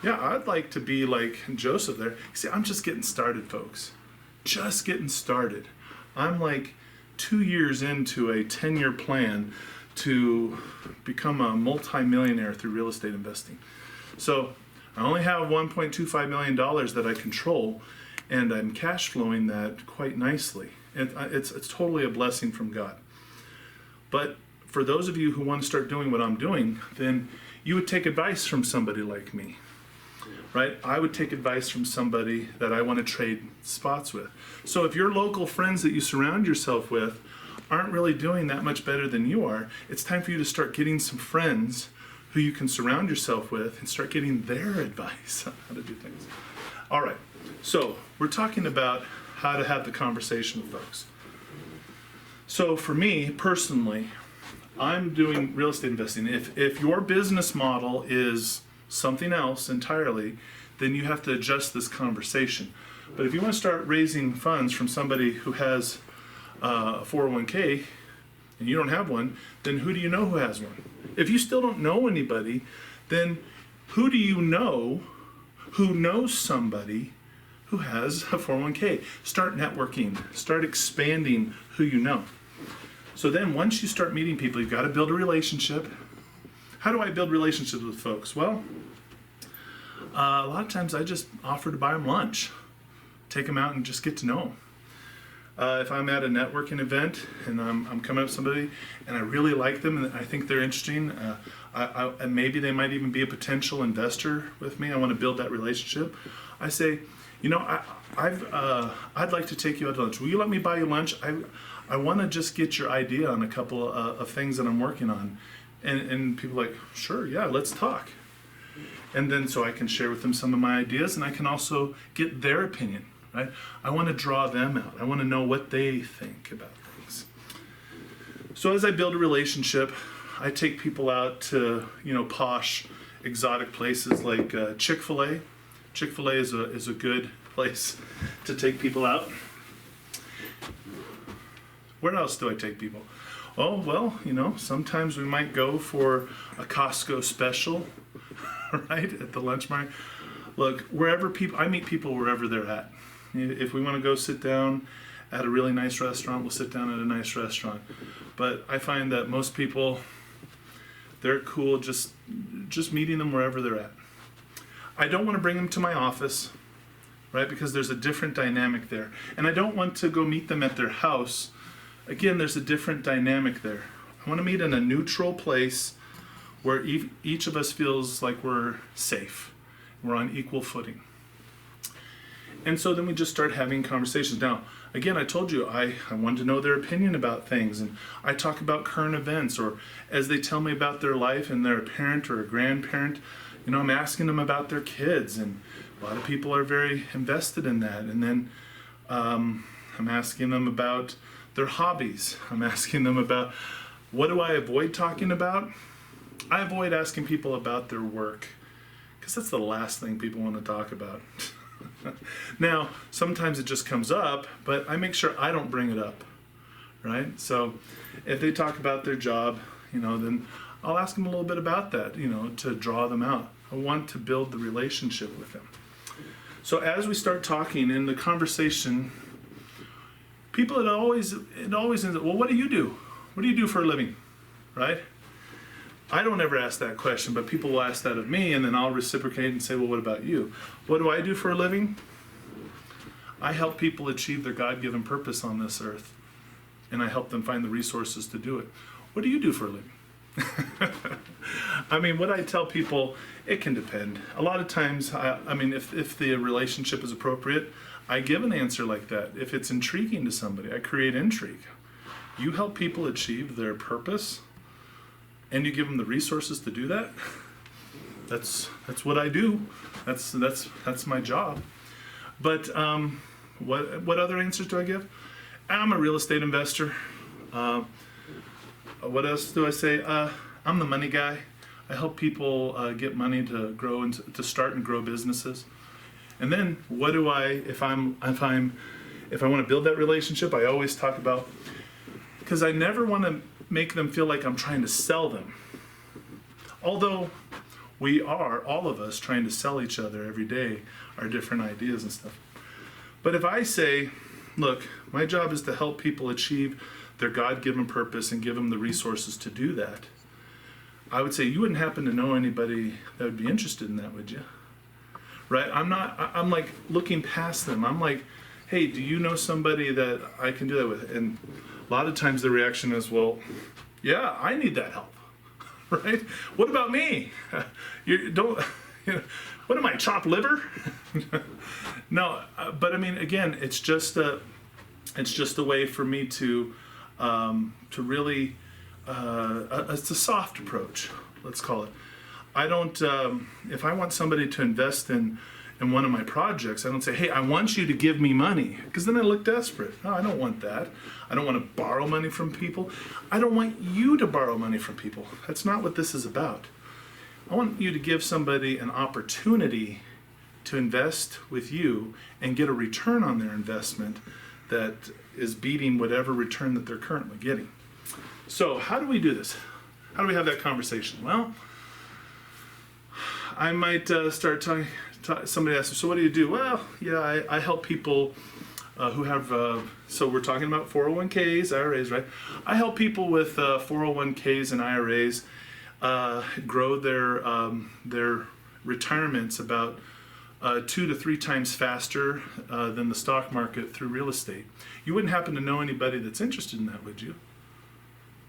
yeah, I'd like to be like Joseph there. See, I'm just getting started, folks. Just getting started. I'm like 2 years into a 10-year plan to become a multi-millionaire through real estate investing. So I only have $1.25 million that I control, and I'm cash flowing that quite nicely. It's totally a blessing from God. But for those of you who want to start doing what I'm doing, then you would take advice from somebody like me, right? I would take advice from somebody that I want to trade spots with. So if your local friends that you surround yourself with aren't really doing that much better than you are, it's time for you to start getting some friends who you can surround yourself with and start getting their advice on how to do things. All right, so we're talking about how to have the conversation with folks. So for me personally, I'm doing real estate investing. If your business model is something else entirely, then you have to adjust this conversation. But if you want to start raising funds from somebody who has a 401k and you don't have one, then who do you know who has one? If you still don't know anybody, then who do you know who knows somebody who has a 401k? Start networking, start expanding who you know. So then once you start meeting people, you've got to build a relationship. How do I build relationships with folks? Well, a lot of times I just offer to buy them lunch, take them out and just get to know them. If I'm at a networking event and I'm coming up with somebody and I really like them and I think they're interesting, and maybe they might even be a potential investor with me, I want to build that relationship. I say, I'd like to take you out to lunch. Will you let me buy you lunch? I want to just get your idea on a couple of things that I'm working on. And people are like, sure, yeah, let's talk. And then so I can share with them some of my ideas and I can also get their opinion, right? I want to draw them out. I want to know what they think about things. So as I build a relationship, I take people out to, posh, exotic places like Chick-fil-A. Chick-fil-A is a good place to take people out. Where else do I take people? Oh, well, sometimes we might go for a Costco special, right, at the lunch market. Look, I meet people wherever they're at. If we want to go sit down at a really nice restaurant, we'll sit down at a nice restaurant. But I find that most people, they're cool just meeting them wherever they're at. I don't want to bring them to my office, right, because there's a different dynamic there. And I don't want to go meet them at their house. Again, there's a different dynamic there. I want to meet in a neutral place where each of us feels like we're safe. We're on equal footing. And so then we just start having conversations. Now, again, I told you I wanted to know their opinion about things, and I talk about current events, or as they tell me about their life and they're a parent or a grandparent, I'm asking them about their kids, and a lot of people are very invested in that. And then I'm asking them about their hobbies. I'm asking them about, what do I avoid talking about? I avoid asking people about their work, because that's the last thing people want to talk about. Now, sometimes it just comes up, but I make sure I don't bring it up, right? So if they talk about their job, then I'll ask them a little bit about that, to draw them out. I want to build the relationship with them. So as we start talking in the conversation, it always ends up, well, what do you do? What do you do for a living, right? I don't ever ask that question, but people will ask that of me, and then I'll reciprocate and say, well, what about you? What do I do for a living? I help people achieve their God-given purpose on this earth, and I help them find the resources to do it. What do you do for a living? I mean, what I tell people, it can depend. A lot of times, if the relationship is appropriate, I give an answer like that. If it's intriguing to somebody, I create intrigue. You help people achieve their purpose, and you give them the resources to do that. That's what I do. That's my job. But what other answers do I give? I'm a real estate investor. What else do I say? I'm the money guy. I help people get money to grow and to start and grow businesses. And then what do if I want to build that relationship, I always talk about, because I never want to make them feel like I'm trying to sell them. Although we are, all of us, trying to sell each other every day, our different ideas and stuff. But if I say, look, my job is to help people achieve their God-given purpose and give them the resources to do that, I would say, you wouldn't happen to know anybody that would be interested in that, would you? Right? I'm like looking past them. I'm like, hey, do you know somebody that I can do that with? And a lot of times the reaction is, well, yeah, I need that help, right? What about me? What am I, chopped liver? No, but I mean, again, it's just a way for me to really, it's a soft approach, let's call it. I don't, if I want somebody to invest in one of my projects, I don't say, hey, I want you to give me money, because then I look desperate. No, I don't want that. I don't want to borrow money from people. I don't want you to borrow money from people. That's not what this is about. I want you to give somebody an opportunity to invest with you and get a return on their investment that is beating whatever return that they're currently getting. So how do we do this? How do we have that conversation? Well, I might start talking. Somebody asks, so what do you do? Well, yeah, I help people who have, so we're talking about 401ks, IRAs, right? I help people with 401ks and IRAs grow their retirements about 2 to 3 times faster than the stock market through real estate. You wouldn't happen to know anybody that's interested in that, would you?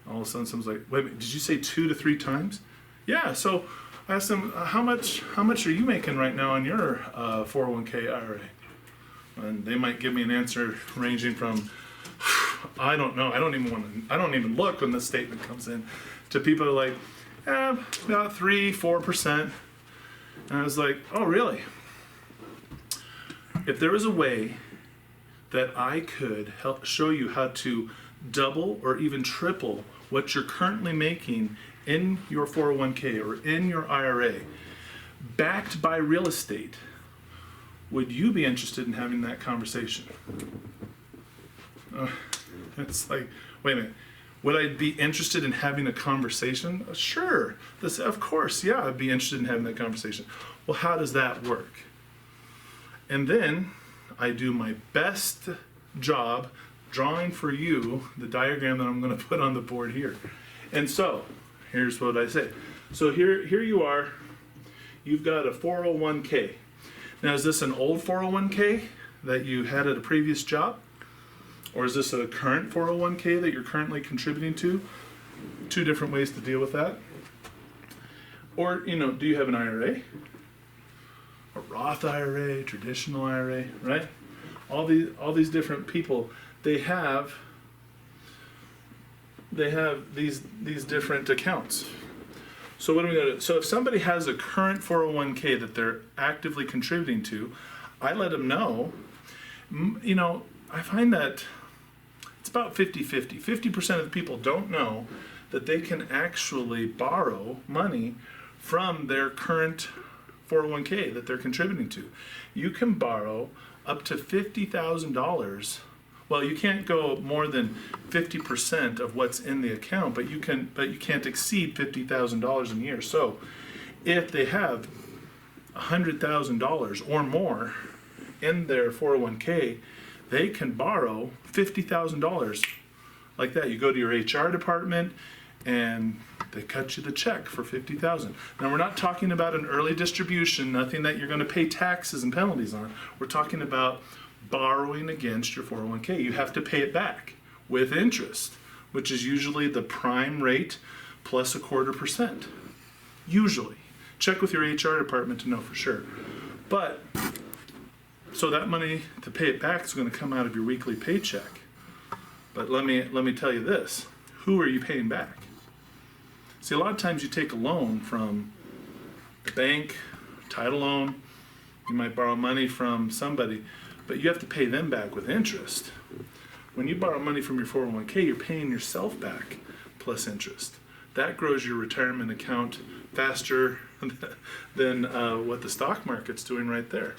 All of a sudden someone's like, wait a minute, did you say 2 to 3 times? Yeah, so I asked them, how much are you making right now on your 401k IRA? And they might give me an answer ranging from, I don't know, I don't even look when this statement comes in, to people who are like, about 3-4%. And I was like, oh, really? If there was a way that I could help show you how to double or even triple what you're currently making in your 401k or in your IRA, backed by real estate, would you be interested in having that conversation? It's like, wait a minute. Would I be interested in having a conversation? Sure. Of course, yeah, I'd be interested in having that conversation. Well, how does that work? And then I do my best job drawing for you the diagram that I'm going to put on the board here. And so, here's what I say. So here you are. You've got a 401k. Now, is this an old 401k that you had at a previous job? Or is this a current 401k that you're currently contributing to? 2 different ways to deal with that. Or, do you have an IRA? a Roth IRA, traditional IRA, right? All these different people, they have these different accounts. So what do we do? So if somebody has a current 401k that they're actively contributing to, I let them know. You know, I find that it's about 50-50. 50% of the people don't know that they can actually borrow money from their current 401k that they're contributing to. You can borrow up to $50,000. Well, you can't go more than 50% of what's in the account, but you can't exceed $50,000 a year. So, if they have $100,000 or more in their 401k, they can borrow $50,000 like that. You go to your HR department and they cut you the check for $50,000. Now, we're not talking about an early distribution, nothing that you're going to pay taxes and penalties on. We're talking about borrowing against your 401k. You have to pay it back with interest, which is usually the prime rate plus 0.25%. Usually. Check with your HR department to know for sure. But, so that money to pay it back is going to come out of your weekly paycheck. But let me tell you this. Who are you paying back? See, a lot of times you take a loan from the bank, title loan, you might borrow money from somebody, but you have to pay them back with interest. When you borrow money from your 401k, you're paying yourself back plus interest. That grows your retirement account faster than what the stock market's doing right there.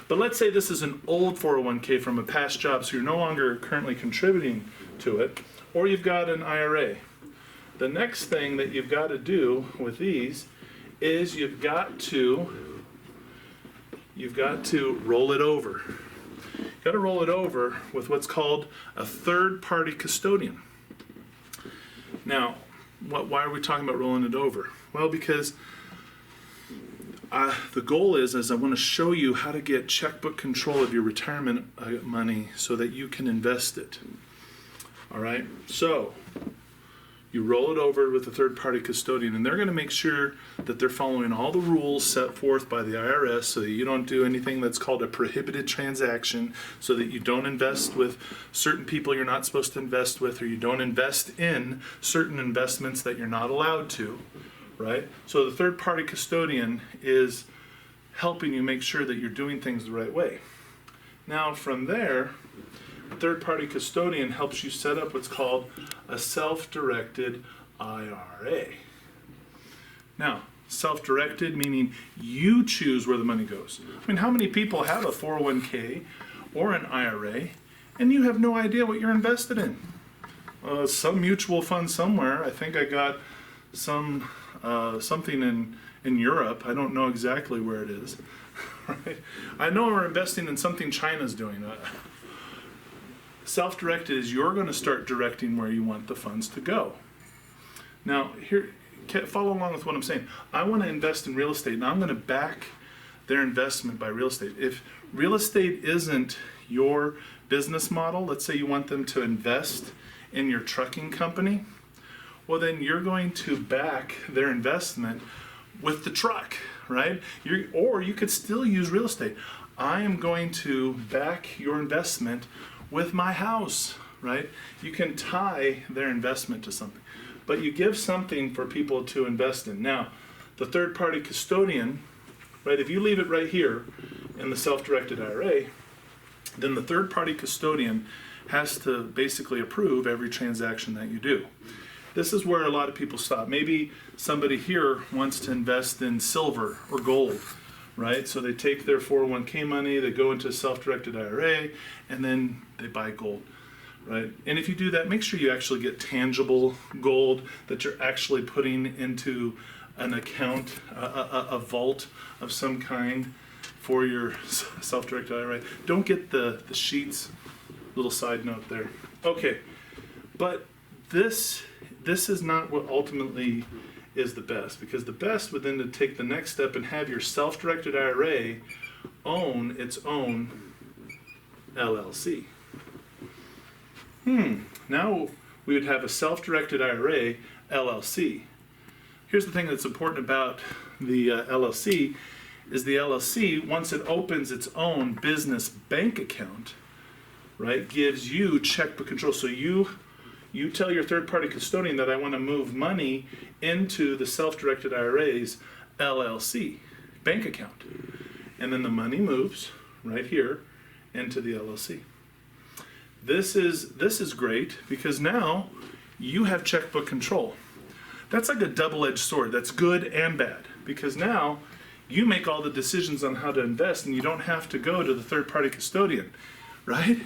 But let's say this is an old 401k from a past job, so you're no longer currently contributing to it, or you've got an IRA. The next thing that you've got to do with these is you've got to roll it over. You've got to roll it over with what's called a third-party custodian. Now, why are we talking about rolling it over? Well, because the goal is I want to show you how to get checkbook control of your retirement money so that you can invest it. All right? So, you roll it over with a third-party custodian, and they're going to make sure that they're following all the rules set forth by the IRS so that you don't do anything that's called a prohibited transaction, so that you don't invest with certain people you're not supposed to invest with, or you don't invest in certain investments that you're not allowed to, right? So the third-party custodian is helping you make sure that you're doing things the right way. Now, from there, third-party custodian helps you set up what's called a self-directed IRA. Now, self-directed meaning you choose where the money goes. I mean, how many people have a 401k or an IRA and you have no idea what you're invested in? Some mutual fund somewhere. I think I got something in Europe. I don't know exactly where it is. Right? I know we're investing in something China's doing. Self-directed is you're going to start directing where you want the funds to go. Now, here, follow along with what I'm saying. I want to invest in real estate, and I'm going to back their investment by real estate. If real estate isn't your business model, let's say you want them to invest in your trucking company, well, then you're going to back their investment with the truck, right? Or you could still use real estate. I am going to back your investment with my house, right? You can tie their investment to something, but you give something for people to invest in. Now, the third-party custodian, right, if you leave it right here in the self-directed IRA, then the third-party custodian has to basically approve every transaction that you do. This is where a lot of people stop. Maybe somebody here wants to invest in silver or gold, right? So they take their 401k money, they go into a self-directed IRA, and then they buy gold, right? And if you do that, make sure you actually get tangible gold that you're actually putting into an account, a vault of some kind for your self-directed IRA. Don't get the sheets. Little side note there. Okay, but this is not what ultimately is the best, because the best would then to take the next step and have your self-directed IRA own its own LLC. Now we would have a self-directed IRA LLC. Here's the thing that's important about the LLC is the LLC, once it opens its own business bank account, right, gives you checkbook control. So you tell your third-party custodian that I want to move money into the self-directed IRA's LLC bank account. And then the money moves right here into the LLC. This is great because now you have checkbook control. That's like a double-edged sword. That's good and bad because now you make all the decisions on how to invest and you don't have to go to the third-party custodian, right?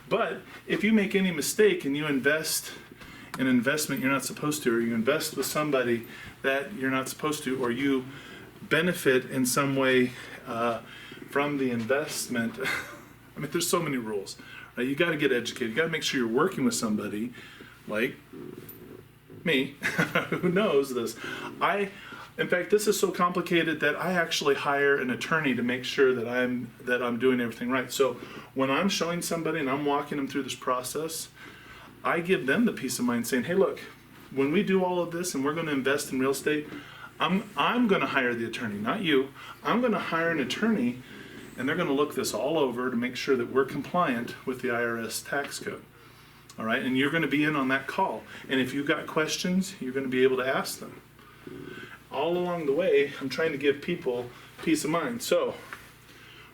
But if you make any mistake and you invest in an investment you're not supposed to, or you invest with somebody that you're not supposed to, or you benefit in some way from the investment, I mean, there's so many rules, right? You got to get educated. You got to make sure you're working with somebody like me who knows this. In fact, this is so complicated that I actually hire an attorney to make sure that I'm doing everything right. So when I'm showing somebody and I'm walking them through this process, I give them the peace of mind saying, hey, look, when we do all of this and we're going to invest in real estate, I'm going to hire the attorney, not you. I'm going to hire an attorney, and they're going to look this all over to make sure that we're compliant with the IRS tax code. All right, and you're going to be in on that call. And if you've got questions, you're going to be able to ask them. All along the way, I'm trying to give people peace of mind. So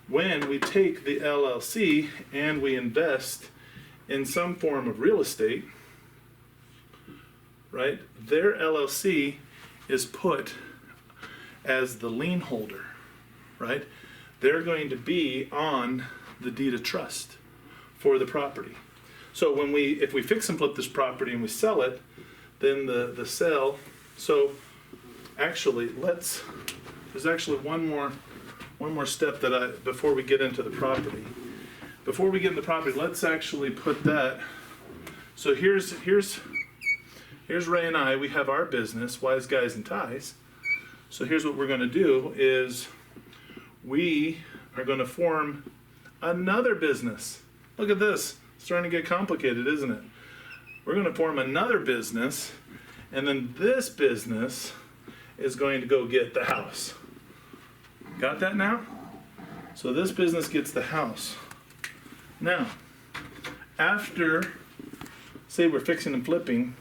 when we take the LLC and we invest in some form of real estate, right, their LLC is put as the lien holder, right? They're going to be on the deed of trust for the property. So if we fix and flip this property and we sell it, then the sale, so actually there's actually one more step before we get into the property. Before we get into the property, let's actually put that. So here's Ray and I. We have our business, Wise Guys and Ties. So here's what we're going to do is we are going to form another business. Look at this. It's starting to get complicated, isn't it? We're going to form another business, and then this business is going to go get the house. Got that now? So this business gets the house. Now, after, say we're fixing and flipping,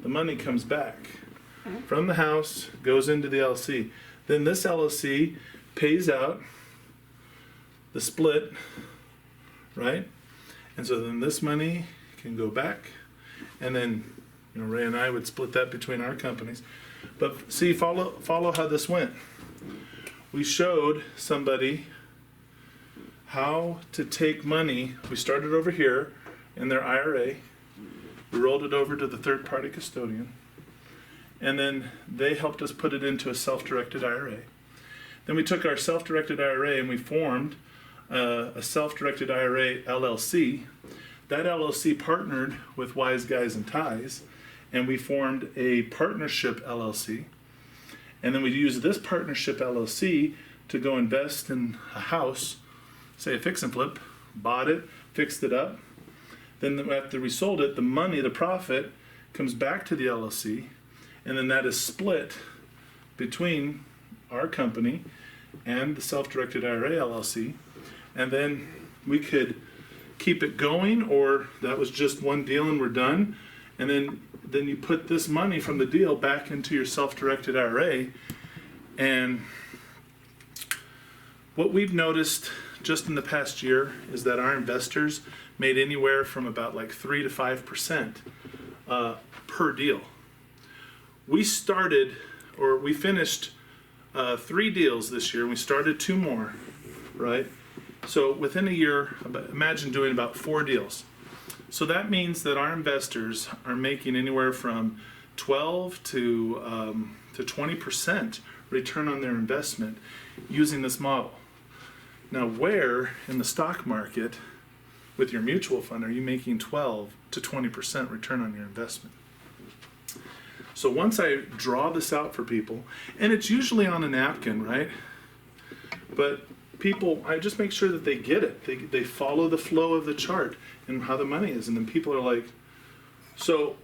the money comes back from the house, goes into the LLC. Then this LLC pays out the split, right? And so then this money can go back, and then Ray and I would split that between our companies. But see, follow how this went. We showed somebody how to take money. We started over here in their IRA. We rolled it over to the third-party custodian, and then they helped us put it into a self-directed IRA. Then we took our self-directed IRA and we formed a self-directed IRA LLC. That LLC partnered with Wise Guys and Ties, and we formed a partnership LLC. And then we used this partnership LLC to go invest in a house, say a fix and flip, bought it, fixed it up. Then after we sold it, the money, the profit, comes back to the LLC, and then that is split between our company and the self-directed IRA LLC. And then we could keep it going, or that was just one deal and we're done. And then you put this money from the deal back into your self-directed IRA. And what we've noticed just in the past year is that our investors made anywhere from about like 3 to 5% per deal. We finished 3 deals this year, and we started 2 more, right? So within a year, imagine doing about 4 deals. So that means that our investors are making anywhere from 12 to 20% return on their investment using this model. Now, where in the stock market with your mutual fund are you making 12 to 20% return on your investment? So once I draw this out for people, and it's usually on a napkin, right? But people, I just make sure that they get it. They follow the flow of the chart and how the money is. And then people are like, so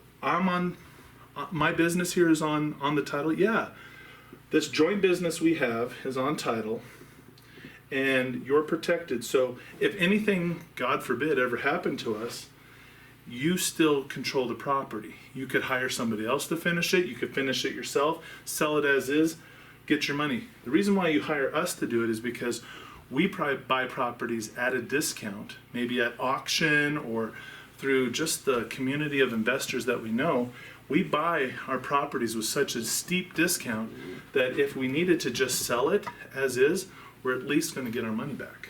my business here is on the title? Yeah. This joint business we have is on title. and you're protected. So if anything, God forbid, ever happened to us, you still control the property. You could hire somebody else to finish it. You could finish it yourself, sell it as is, get your money. The reason why you hire us to do it is because we buy properties at a discount, maybe at auction or through just the community of investors that we know. We buy our properties with such a steep discount that if we needed to just sell it as is, we're at least going to get our money back.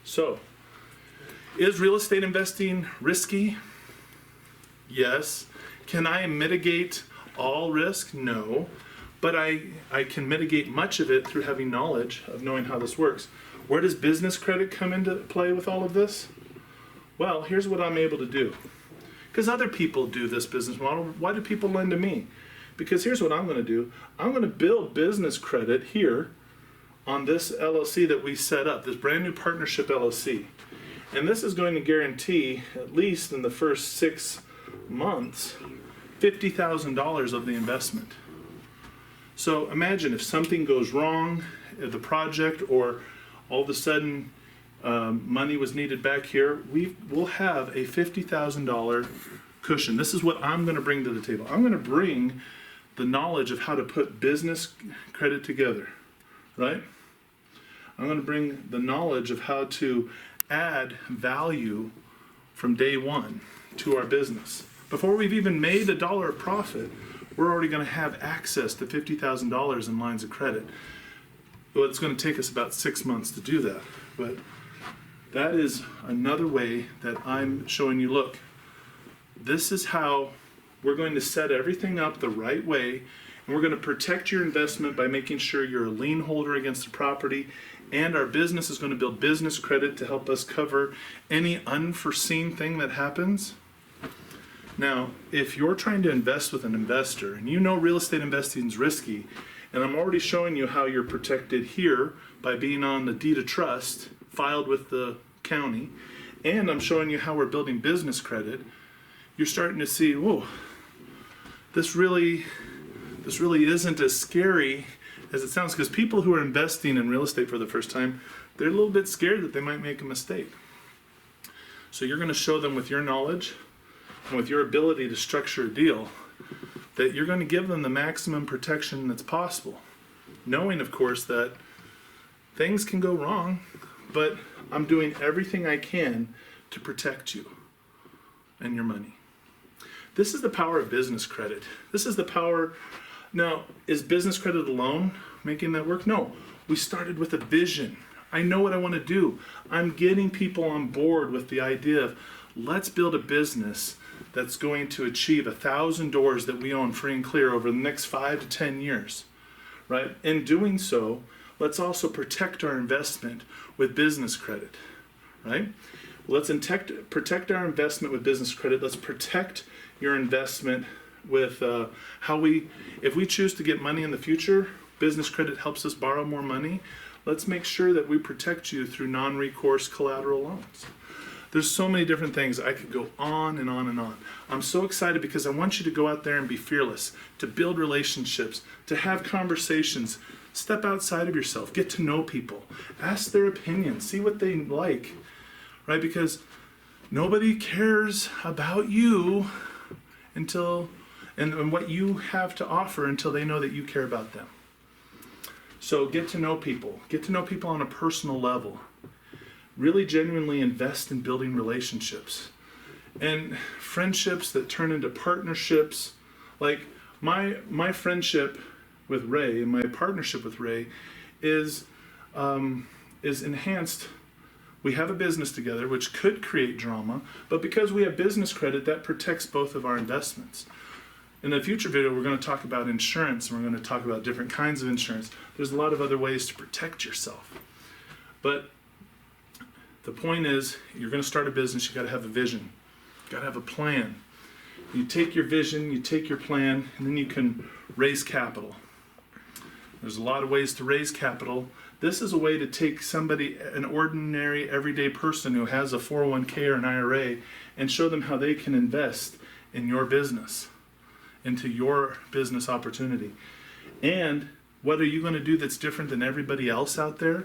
So, is real estate investing risky? Yes. Can I mitigate all risk? No. But I can mitigate much of it through having knowledge of knowing how this works. Where does business credit come into play with all of this? Well, here's what I'm able to do. Because other people do this business model. Why do people lend to me? Because here's what I'm going to do. I'm going to build business credit here on this LLC that we set up, this brand new partnership LLC. And this is going to guarantee, at least in the first 6 months, $50,000 of the investment. So imagine if something goes wrong at the project, or all of a sudden money was needed back here, we'll have a $50,000 cushion. This is what I'm going to bring to the table. I'm going to bring the knowledge of how to put business credit together, right? I'm going to bring the knowledge of how to add value from day one to our business. Before we've even made $1 of profit, we're already going to have access to $50,000 in lines of credit. Well, it's going to take us about 6 months to do that, but that is another way that I'm showing you, look, this is how we're going to set everything up the right way, and we're going to protect your investment by making sure you're a lien holder against the property, and our business is going to build business credit to help us cover any unforeseen thing that happens. Now, if you're trying to invest with an investor, and you know real estate investing is risky, and I'm already showing you how you're protected here by being on the deed of trust filed with the county, and I'm showing you how we're building business credit, you're starting to see, whoa, this really isn't as scary as it sounds, because people who are investing in real estate for the first time, they're a little bit scared that they might make a mistake. So you're going to show them with your knowledge and with your ability to structure a deal that you're going to give them the maximum protection that's possible, knowing, of course, that things can go wrong, but I'm doing everything I can to protect you and your money. This is the power of business credit. This is the power. Now, is business credit alone making that work? No. We started with a vision. I know what I want to do. I'm getting people on board with the idea of, let's build a business that's going to achieve 1,000 doors that we own free and clear over the next 5 to 10 years, right? In doing so, let's also protect our investment with business credit, right? Let's protect our investment with business credit. Let's protect your investment with if we choose to get money in the future, business credit helps us borrow more money. Let's make sure that we protect you through non-recourse collateral loans. There's so many different things. I could go on and on and on. I'm so excited because I want you to go out there and be fearless, to build relationships, to have conversations, step outside of yourself, get to know people, ask their opinions, see what they like, right? Because nobody cares about you until, and what you have to offer until they know that you care about them. So get to know people on a personal level. Really genuinely invest in building relationships and friendships that turn into partnerships. Like my friendship with Ray and my partnership with Ray is enhanced. We have a business together, which could create drama, but because we have business credit, that protects both of our investments. In a future video, we're going to talk about insurance, and we're going to talk about different kinds of insurance. There's a lot of other ways to protect yourself. But the point is, you're going to start a business, you got to have a vision. You got to have a plan. You take your vision, you take your plan, and then you can raise capital. There's a lot of ways to raise capital. This is a way to take somebody, an ordinary, everyday person who has a 401k or an IRA, and show them how they can invest in your business, into your business opportunity. And what are you going to do that's different than everybody else out there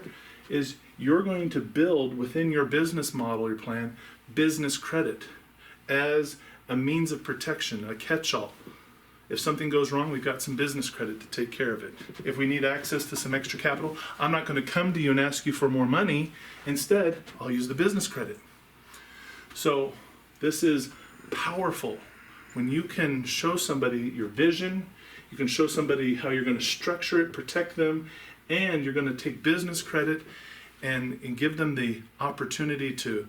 is you're going to build within your business model, your plan, business credit as a means of protection, a catch-all. If something goes wrong, we've got some business credit to take care of it. If we need access to some extra capital, I'm not going to come to you and ask you for more money. Instead, I'll use the business credit. So this is powerful. When you can show somebody your vision, you can show somebody how you're going to structure it, protect them, and you're going to take business credit and give them the opportunity to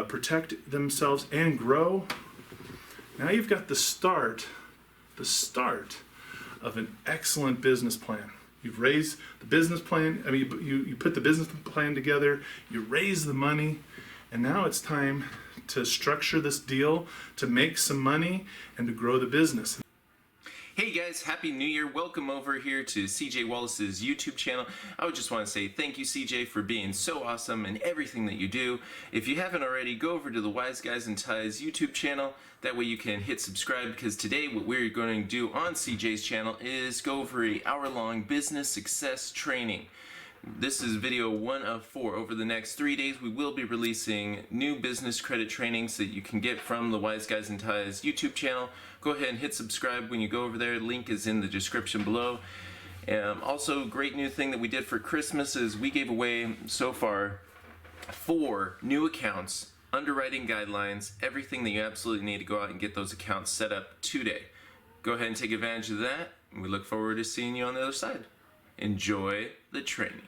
protect themselves and grow. Now you've got the start of an excellent business plan. You've raised the business plan, you put the business plan together, you raise the money, and now it's time to structure this deal, to make some money, and to grow the business. Hey guys, Happy New Year. Welcome over here to CJ Wallace's YouTube channel. I would just want to say thank you, CJ, for being so awesome in everything that you do. If you haven't already, go over to the Wise Guys and Ties YouTube channel. That way you can hit subscribe, because today what we're going to do on CJ's channel is go over an hour-long business success training. This is video 1 of 4. Over the next 3 days, we will be releasing new business credit trainings that you can get from the Wise Guys and Ties YouTube channel. Go ahead and hit subscribe when you go over there. Link is in the description below. Also, great new thing that we did for Christmas is we gave away so far 4 new accounts, underwriting guidelines, everything that you absolutely need to go out and get those accounts set up today. Go ahead and take advantage of that, and we look forward to seeing you on the other side. Enjoy the training.